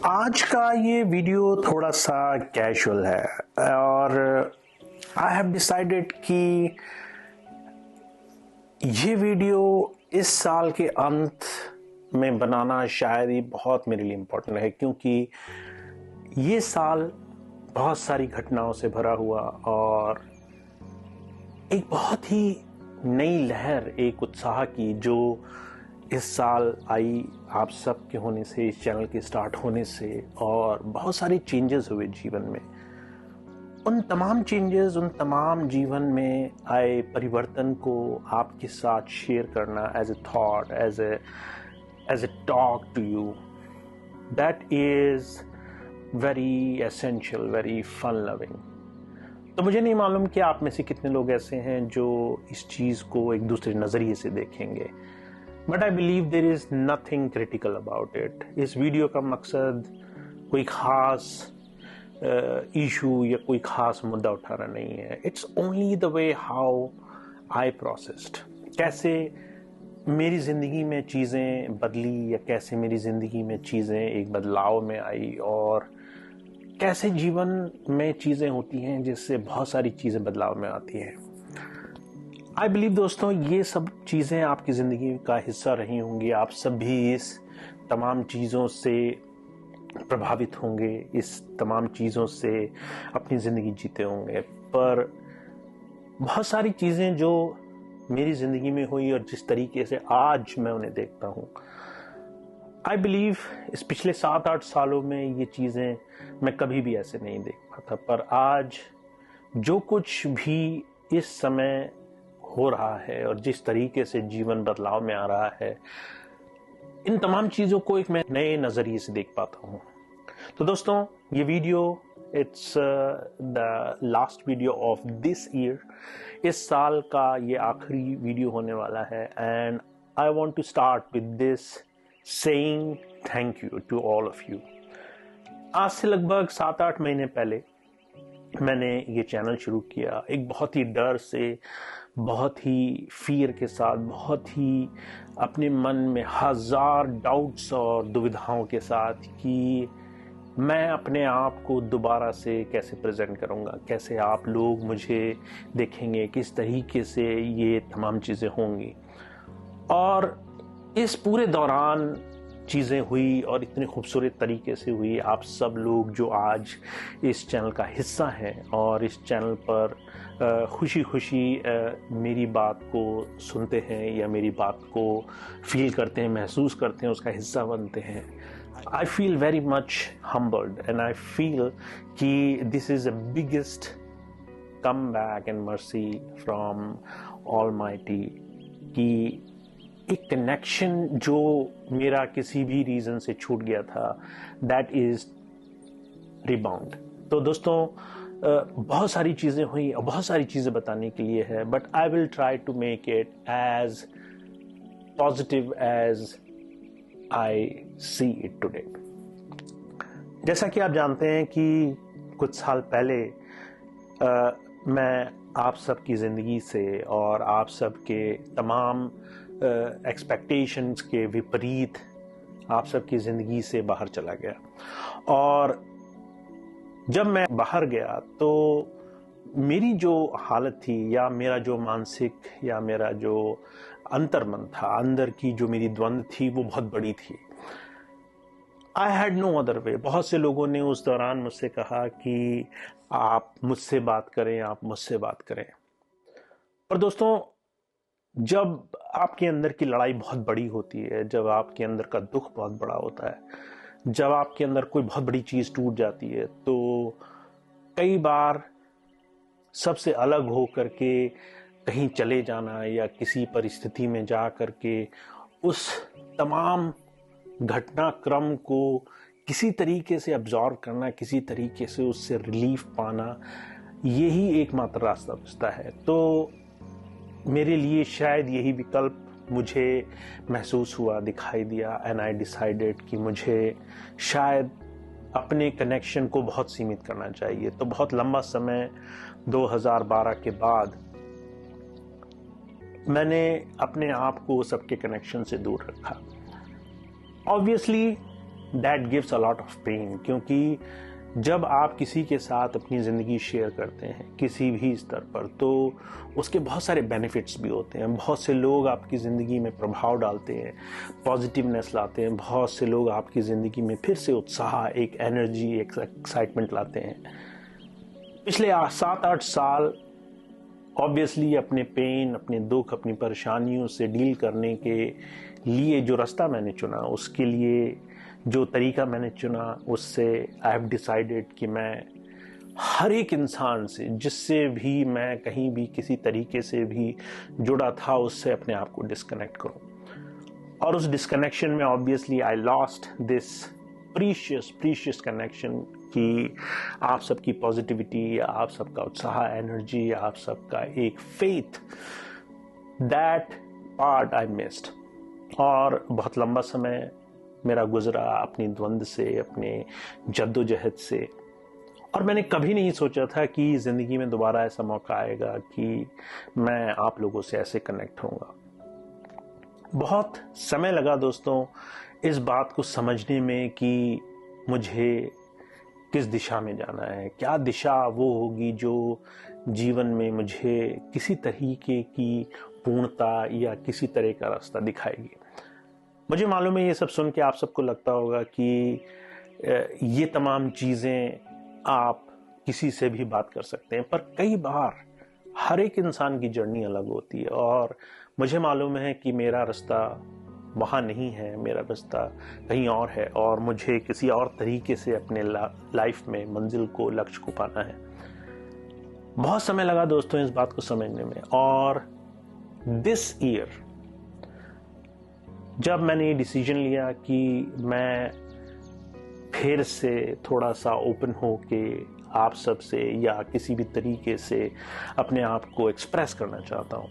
आज का ये वीडियो थोड़ा सा कैजुअल है और आई हैव डिसाइडेड कि ये वीडियो इस साल के अंत में बनाना शायद ही बहुत मेरे लिए इम्पोर्टेंट है, क्योंकि ये साल बहुत सारी घटनाओं से भरा हुआ और एक बहुत ही नई लहर, एक उत्साह की जो इस साल आई आप सब के होने से, इस चैनल के स्टार्ट होने से, और बहुत सारी चेंजेस हुए जीवन में। उन तमाम चेंजेस, उन तमाम जीवन में आए परिवर्तन को आपके साथ शेयर करना as a thought, as a talk to you, that is very essential, very fun loving. तो मुझे नहीं मालूम कि आप में से कितने लोग ऐसे हैं जो इस चीज़ को एक दूसरे नज़रिए से देखेंगे, but I believe there is nothing critical about it. इस वीडियो का मकसद कोई ख़ास इशू या कोई ख़ास मुद्दा उठाना नहीं है। It's only the way how I processed, कैसे मेरी ज़िंदगी में चीज़ें बदली या कैसे मेरी ज़िंदगी में चीज़ें एक बदलाव में आई, और कैसे जीवन में चीज़ें होती हैं जिससे बहुत सारी चीज़ें बदलाव में आती हैं। आई बिलीव दोस्तों, ये सब चीज़ें आपकी ज़िंदगी का हिस्सा रही होंगी। आप सब भी इस तमाम चीज़ों से प्रभावित होंगे, इस तमाम चीज़ों से अपनी ज़िंदगी जीते होंगे। पर बहुत सारी चीज़ें जो मेरी ज़िंदगी में हुई और जिस तरीके से आज मैं उन्हें देखता हूँ, आई बिलीव इस पिछले 7-8 सालों में ये चीज़ें मैं कभी भी ऐसे नहीं देख पाता। पर आज जो कुछ भी इस समय हो रहा है और जिस तरीके से जीवन बदलाव में आ रहा है, इन तमाम चीज़ों को एक मैं नए नज़रिए से देख पाता हूँ। तो दोस्तों, ये video it's the last video of this year. इस साल का ये आखिरी वीडियो होने वाला है, and I want to start with this saying thank you to all of you. आज से लगभग 7-8 महीने पहले मैंने ये चैनल शुरू किया, एक बहुत ही डर से, बहुत ही फियर के साथ, बहुत ही अपने मन में हजार डाउट्स और दुविधाओं के साथ कि मैं अपने आप को दोबारा से कैसे प्रेजेंट करूँगा, कैसे आप लोग मुझे देखेंगे, किस तरीके से ये तमाम चीज़ें होंगी। और इस पूरे दौरान चीज़ें हुई और इतने खूबसूरत तरीके से हुई। आप सब लोग जो आज इस चैनल का हिस्सा हैं और इस चैनल पर खुशी खुशी मेरी बात को सुनते हैं या मेरी बात को फील करते हैं, महसूस करते हैं, उसका हिस्सा बनते हैं, I feel very much humbled, and I feel कि this is the biggest come back and mercy from almighty, कि एक कनेक्शन जो मेरा किसी भी रीज़न से छूट गया था, दैट इज़ रिबाउंड। तो दोस्तों, बहुत सारी चीज़ें हुई और बहुत सारी चीज़ें बताने के लिए है, but I will try to make it as positive as I see it today. जैसा कि आप जानते हैं कि कुछ साल पहले मैं आप सबकी ज़िंदगी से और आप सबके तमाम एक्सपेक्टेशंस के विपरीत आप सबकी ज़िंदगी से बाहर चला गया। और जब मैं बाहर गया तो मेरी जो हालत थी, या मेरा जो मानसिक, या मेरा जो अंतर्मन था, अंदर की जो मेरी द्वंद्व थी, वो बहुत बड़ी थी। I had no other way. बहुत से लोगों ने उस दौरान मुझसे कहा कि आप मुझसे बात करें, आप मुझसे बात करें। पर दोस्तों, जब आपके अंदर की लड़ाई बहुत बड़ी होती है, जब आपके अंदर का दुख बहुत बड़ा होता है, जब आपके अंदर कोई बहुत बड़ी चीज़ टूट जाती है, तो कई बार सबसे अलग हो करके कहीं चले जाना या किसी परिस्थिति में जा करके उस तमाम घटनाक्रम को किसी तरीके से अब्जॉर्व करना, किसी तरीके से उससे रिलीफ पाना, यही एकमात्र रास्ता बचता है। तो मेरे लिए शायद यही विकल्प मुझे महसूस हुआ, दिखाई दिया, एंड आई डिसाइडेड कि मुझे शायद अपने कनेक्शन को बहुत सीमित करना चाहिए। तो बहुत लंबा समय 2012 के बाद मैंने अपने आप को सबके कनेक्शन से दूर रखा। Obviously that gives a lot of pain, क्योंकि जब आप किसी के साथ अपनी ज़िंदगी शेयर करते हैं किसी भी स्तर पर, तो उसके बहुत सारे बेनिफिट्स भी होते हैं। बहुत से लोग आपकी ज़िंदगी में प्रभाव डालते हैं, पॉजिटिवनेस लाते हैं। बहुत से लोग आपकी ज़िंदगी में फिर से उत्साह, एक एनर्जी, एक एक्साइटमेंट लाते हैं। पिछले 7-8 साल ऑब्वियसली अपने पेन, अपने दुख, अपनी परेशानियों से डील करने के लिए जो रास्ता मैंने चुना, उसके लिए जो तरीका मैंने चुना, उससे आई हैव डिसाइडेड कि मैं हर एक इंसान से, जिससे भी मैं कहीं भी किसी तरीके से भी जुड़ा था, उससे अपने आप को डिस्कनेक्ट करूं। और उस डिस्कनेक्शन में obviously I lost this precious connection कि आप सबकी पॉजिटिविटी, आप सबका उत्साह, एनर्जी, आप सबका एक faith, that part I missed. और बहुत लंबा समय मेरा गुजरा अपनी द्वंद से, अपने जद्दोजहद से, और मैंने कभी नहीं सोचा था कि ज़िंदगी में दोबारा ऐसा मौका आएगा कि मैं आप लोगों से ऐसे कनेक्ट होऊंगा। बहुत समय लगा दोस्तों इस बात को समझने में कि मुझे किस दिशा में जाना है, क्या दिशा वो होगी जो जीवन में मुझे किसी तरीके की पूर्णता या किसी तरह का रास्ता दिखाएगी। मुझे मालूम है ये सब सुन के आप सबको लगता होगा कि ये तमाम चीज़ें आप किसी से भी बात कर सकते हैं, पर कई बार हर एक इंसान की जर्नी अलग होती है, और मुझे मालूम है कि मेरा रास्ता वहाँ नहीं है, मेरा रास्ता कहीं और है, और मुझे किसी और तरीके से अपने लाइफ में मंजिल को, लक्ष्य को पाना है। बहुत समय लगा दोस्तों इस बात को समझने में, और दिस ईयर जब मैंने ये डिसीजन लिया कि मैं फिर से थोड़ा सा ओपन हो के आप सब से या किसी भी तरीके से अपने आप को एक्सप्रेस करना चाहता हूँ,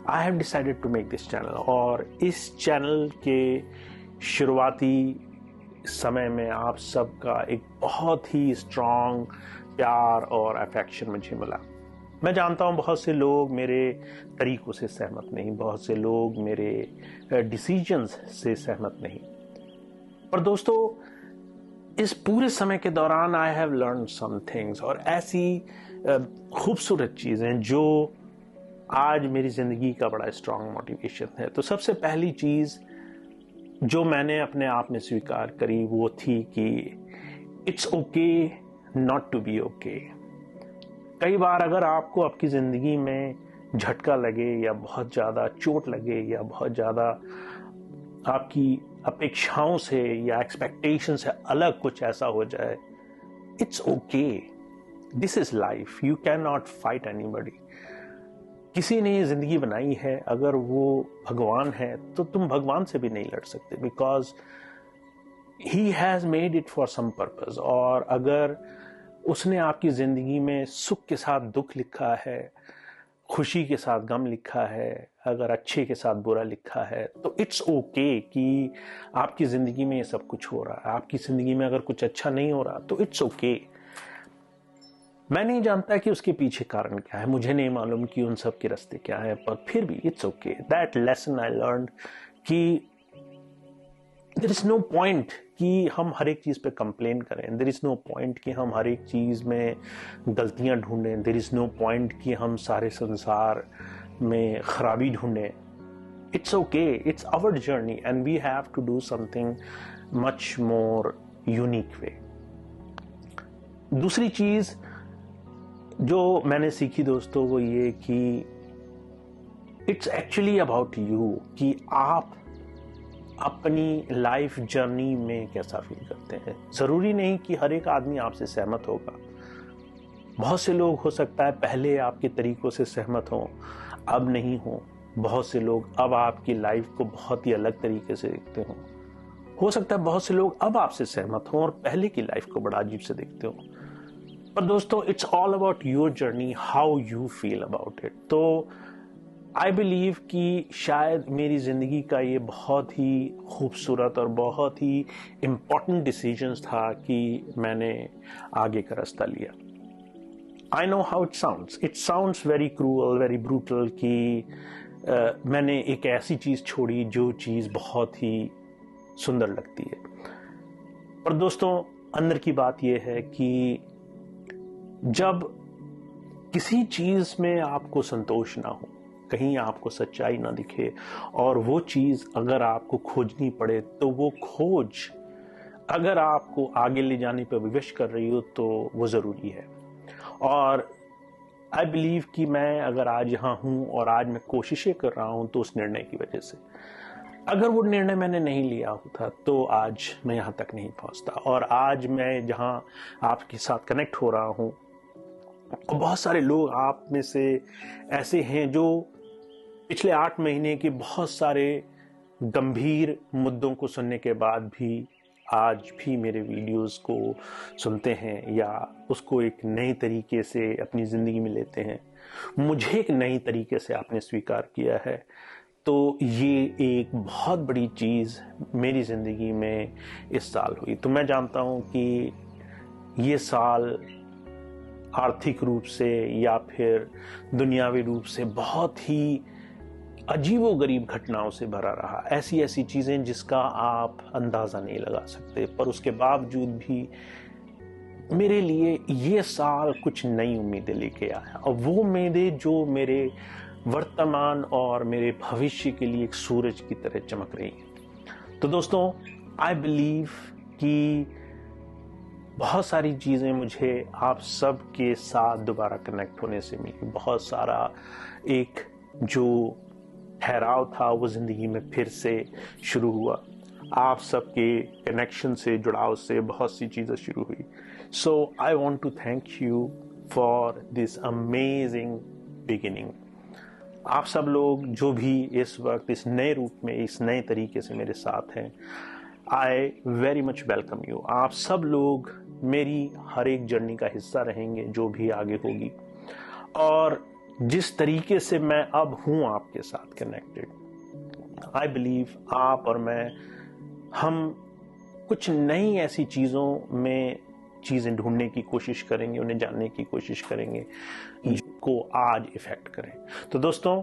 I have decided to make this channel. और इस चैनल के शुरुआती समय में आप सबका एक बहुत ही स्ट्रांग प्यार और अफेक्शन मुझे मिला। मैं जानता हूँ बहुत से लोग मेरे तरीकों से सहमत नहीं, बहुत से लोग मेरे डिसीजंस से सहमत नहीं, पर दोस्तों इस पूरे समय के दौरान I have learn some things, और ऐसी खूबसूरत चीज़ें जो आज मेरी ज़िंदगी का बड़ा स्ट्रांग मोटिवेशन है। तो सबसे पहली चीज़ जो मैंने अपने आप में स्वीकार करी वो थी कि it's okay not to be okay. कई बार अगर आपको आपकी ज़िंदगी में झटका लगे या बहुत ज़्यादा चोट लगे या बहुत ज़्यादा आपकी अपेक्षाओं से या एक्सपेक्टेशन से अलग कुछ ऐसा हो जाए, it's okay, this is life, you can not fight anybody. किसी ने ये ज़िंदगी बनाई है, अगर वो भगवान है तो तुम भगवान से भी नहीं लड़ सकते, because he has made it for some purpose. और अगर उसने आपकी ज़िंदगी में सुख के साथ दुख लिखा है, खुशी के साथ गम लिखा है, अगर अच्छे के साथ बुरा लिखा है, तो इट्स ओके कि आपकी ज़िंदगी में ये सब कुछ हो रहा है। आपकी ज़िंदगी में अगर कुछ अच्छा नहीं हो रहा तो इट्स ओके। मैं नहीं जानता कि उसके पीछे कारण क्या है, मुझे नहीं मालूम कि उन सब के रास्ते क्या है, पर फिर भी it's okay. That lesson I learn कि देयर इज नो पॉइंट कि हम हर एक चीज़ पे कंप्लेन करें, देयर इज नो पॉइंट कि हम हर एक चीज़ में गलतियां ढूंढें, देयर इज नो पॉइंट कि हम सारे संसार में खराबी ढूंढें। It's okay, it's our journey and we have to do something much more unique way. दूसरी चीज़ जो मैंने सीखी दोस्तों वो ये कि इट्स एक्चुअली अबाउट यू, कि आप अपनी लाइफ जर्नी में कैसा फील करते हैं। ज़रूरी नहीं कि हर एक आदमी आपसे सहमत होगा। बहुत से लोग हो सकता है पहले आपके तरीकों से सहमत हों, अब नहीं हों। बहुत से लोग अब आपकी लाइफ को बहुत ही अलग तरीके से देखते हों। हो सकता है बहुत से लोग अब आपसे सहमत हों और पहले की लाइफ को बड़ा अजीब से देखते हों। पर दोस्तों it's all about your journey, how you feel about it. तो आई बिलीव कि शायद मेरी ज़िंदगी का ये बहुत ही खूबसूरत और बहुत ही इम्पॉर्टेंट डिसीजंस था कि मैंने आगे का रास्ता लिया। I know how it sounds very cruel, very brutal कि मैंने एक ऐसी चीज़ छोड़ी जो चीज़ बहुत ही सुंदर लगती है। पर दोस्तों, अंदर की बात यह है कि जब किसी चीज में आपको संतोष ना हो, कहीं आपको सच्चाई ना दिखे और वो चीज अगर आपको खोजनी पड़े, तो वो खोज अगर आपको आगे ले जाने पर विवश कर रही हो तो वो जरूरी है। और आई बिलीव कि मैं अगर आज यहाँ हूँ और आज मैं कोशिशें कर रहा हूँ तो उस निर्णय की वजह से। अगर वो निर्णय मैंने नहीं लिया होता तो आज मैं यहाँ तक नहीं पहुँचता। और आज मैं जहाँ आपके साथ कनेक्ट हो रहा हूँ, और बहुत सारे लोग आप में से ऐसे हैं जो पिछले 8 महीने के बहुत सारे गंभीर मुद्दों को सुनने के बाद भी आज भी मेरे वीडियोस को सुनते हैं या उसको एक नए तरीके से अपनी ज़िंदगी में लेते हैं। मुझे एक नई तरीके से आपने स्वीकार किया है, तो ये एक बहुत बड़ी चीज़ मेरी ज़िंदगी में इस साल हुई। तो मैं जानता हूँ कि ये साल आर्थिक रूप से या फिर दुनियावी रूप से बहुत ही अजीबोगरीब घटनाओं से भरा रहा। ऐसी ऐसी चीजें जिसका आप अंदाजा नहीं लगा सकते। पर उसके बावजूद भी मेरे लिए ये साल कुछ नई उम्मीदें लेके आया, और वो उम्मीदें जो मेरे वर्तमान और मेरे भविष्य के लिए एक सूरज की तरह चमक रही हैं। तो दोस्तों, आई बिलीव कि बहुत सारी चीजें मुझे आप सब के साथ दोबारा कनेक्ट होने से मिली। बहुत सारा एक जो ठहराव था वो जिंदगी में फिर से शुरू हुआ। आप सबके कनेक्शन से, जुड़ाव से बहुत सी चीजें शुरू हुई। So I want to thank you for this amazing beginning. आप सब लोग जो भी इस वक्त इस नए रूप में, इस नए तरीके से मेरे साथ हैं, I very much welcome you. आप सब लोग मेरी हर एक जर्नी का हिस्सा रहेंगे जो भी आगे होगी। और जिस तरीके से मैं अब हूं आपके साथ कनेक्टेड, आई बिलीव आप और मैं, हम कुछ नई ऐसी चीज़ों में चीज़ें ढूंढने की कोशिश करेंगे, उन्हें जानने की कोशिश करेंगे जिसको आज इफेक्ट करें। तो दोस्तों,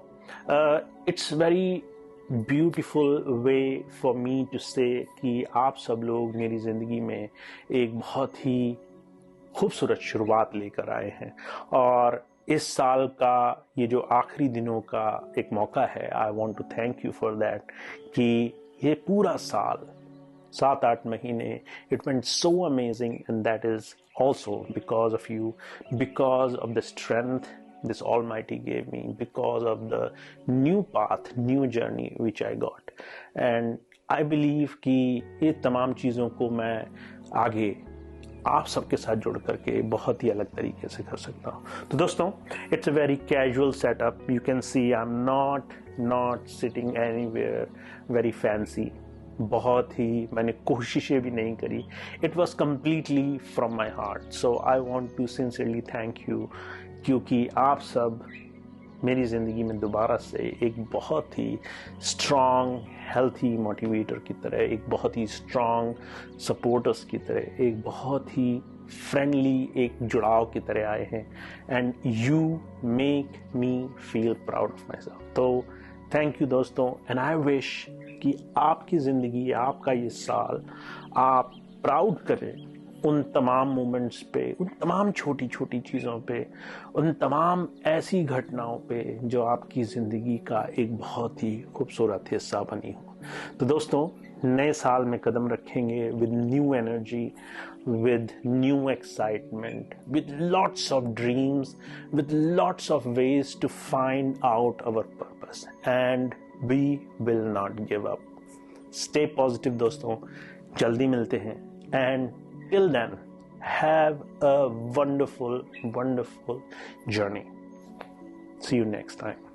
it's very beautiful way for me to say कि आप सब लोग मेरी ज़िंदगी में एक बहुत ही खूबसूरत शुरुआत लेकर आए हैं। और इस साल का ये जो आखिरी दिनों का एक मौका है, I want to thank you for that, कि ये पूरा साल 7-8 महीने, it went so amazing, and that is also because of you, because of the strength this Almighty gave me, because of the new path, new journey which I got. And I believe कि ये तमाम चीज़ों को मैं आगे आप सबके साथ जुड़ करके बहुत ही अलग तरीके से कर सकता हूँ। तो दोस्तों, it's a very casual setup. You can see I am not sitting anywhere very fancy. बहुत ही मैंने कोशिशें भी नहीं करी। It was completely from my heart. So I want to sincerely thank you, क्योंकि आप सब मेरी ज़िंदगी में दोबारा से एक बहुत ही स्ट्रॉन्ग हेल्थी मोटिवेटर की तरह, एक बहुत ही स्ट्रॉन्ग सपोर्टर्स की तरह, एक बहुत ही फ्रेंडली एक जुड़ाव की तरह आए हैं। And you make me feel proud of my self. तो थैंक यू दोस्तों, एंड आई विश कि आपकी ज़िंदगी, आपका ये साल आप प्राउड करें उन तमाम मोमेंट्स पे, उन तमाम छोटी छोटी चीज़ों पे, उन तमाम ऐसी घटनाओं पे जो आपकी ज़िंदगी का एक बहुत ही खूबसूरत हिस्सा बनी हो। तो दोस्तों, नए साल में कदम रखेंगे with new energy, with new excitement, with lots of dreams, with lots of ways to find out our purpose, and we will not give up. Stay positive दोस्तों, जल्दी मिलते हैं, and till then have a wonderful journey. See you next time.